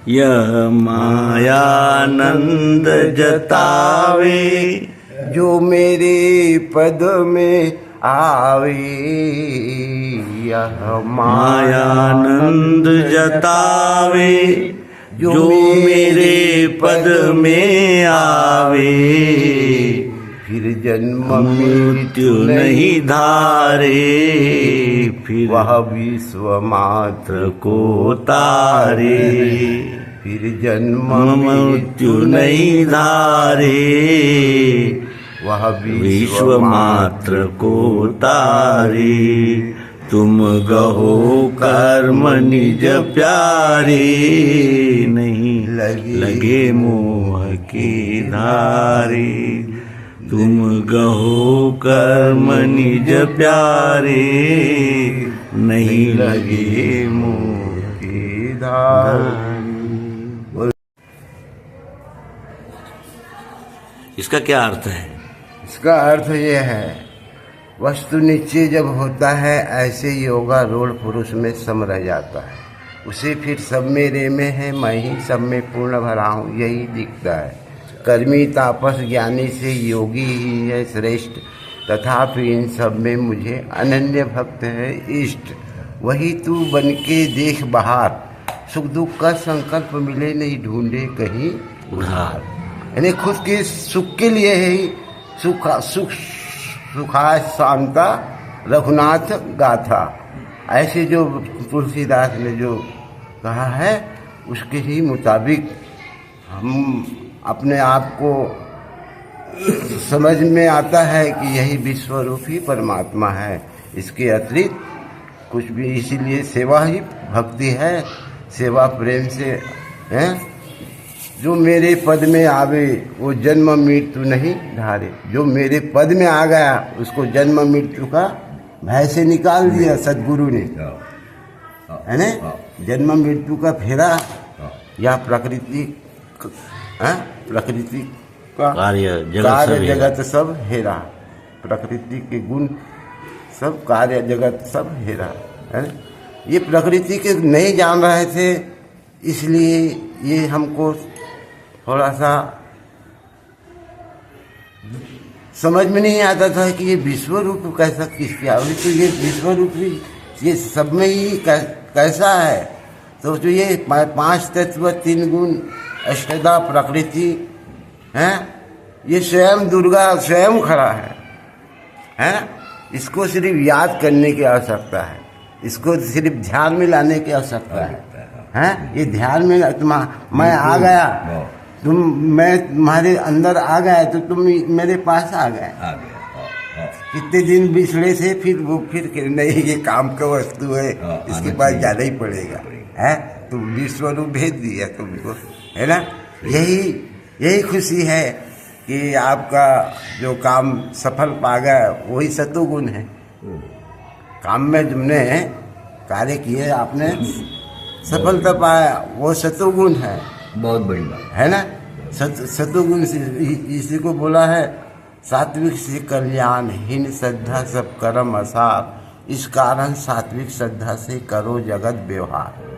यह मायानंद जतावे जो मेरे पद में आवे। यह मायानंद जतावे जो मेरे पद में आवे। फिर जन्म मृत्यु नहीं धारे, फिर वह विश्व मात्र को तारे। फिर जन्म मृत्यु नहीं धारे, वह विश्व मात्र को तारे। तुम गहो कर्म निज प्यारे, नहीं लगे मोह के धारे। तुम गहो कर्म निज प्यारे, नहीं लगे मोह के धारे। इसका क्या अर्थ है? इसका अर्थ ये है, वस्तु निश्चय जब होता है ऐसे योगा रूढ़ पुरुष में सम रह जाता है। उसे फिर सब मेरे में है, मैं ही सब में पूर्ण भरा हूँ, यही दिखता है। कर्मी तापस ज्ञानी से योगी ही है श्रेष्ठ, तथापि इन सब में मुझे अनन्य भक्त है इष्ट। वही तू बन के देख बाहर, सुख दुख का संकल्प मिले नहीं ढूंढे कहीं उधार। यानी खुद के सुख के लिए ही सुखा शांता रघुनाथ गाथा, ऐसे जो तुलसीदास ने जो कहा है उसके ही मुताबिक हम अपने आप को समझ में आता है कि यही विश्वरूपी परमात्मा है। इसके अतिरिक्त कुछ भी, इसीलिए सेवा ही भक्ति है। सेवा प्रेम से है। जो मेरे पद में आवे वो जन्म मृत्यु नहीं धारे। जो मेरे पद में आ गया उसको जन्म मृत्यु का भय से निकाल दिया सदगुरु ने, है ना। जन्म मृत्यु का फेरा या प्रकृति का कार्य जगत सब हेरा। प्रकृति के गुण सब, कार्य जगत सब हेरा, है। ये प्रकृति के नहीं जान रहे थे, इसलिए ये हमको थोड़ा सा समझ में नहीं आता था कि ये विश्व रूप कैसा किसकी आवली। तो ये विश्व रूप ये सब में ही कैसा है। तो जो ये 5 तत्व 3 गुण अष्टधा प्रकृति है, ये स्वयं दुर्गा स्वयं खड़ा है। इसको सिर्फ याद करने की आवश्यकता है, इसको सिर्फ ध्यान में लाने की आवश्यकता है। ये ध्यान में मैं आ गया, मैं तुम्हारे अंदर आ गया तो तुम मेरे पास आ गए। कितने दिन बिछड़े थे, फिर वो फिर नहीं ये काम का वस्तु है, इसके पास जाना ही पड़ेगा, है। तुम विश्व रूप भेज दिया तुमको, है ना। यही खुशी है कि आपका जो काम सफल पा गया वही सतोगुण है। काम में तुमने कार्य किए, आपने सफलता पाया, वो सतोगुण है। बहुत बड़ी बात है ना। सतोगुण से इसी को बोला है, सात्विक से कल्याण हीन श्रद्धा सब कर्म असार। इस कारण सात्विक श्रद्धा से करो जगत व्यवहार।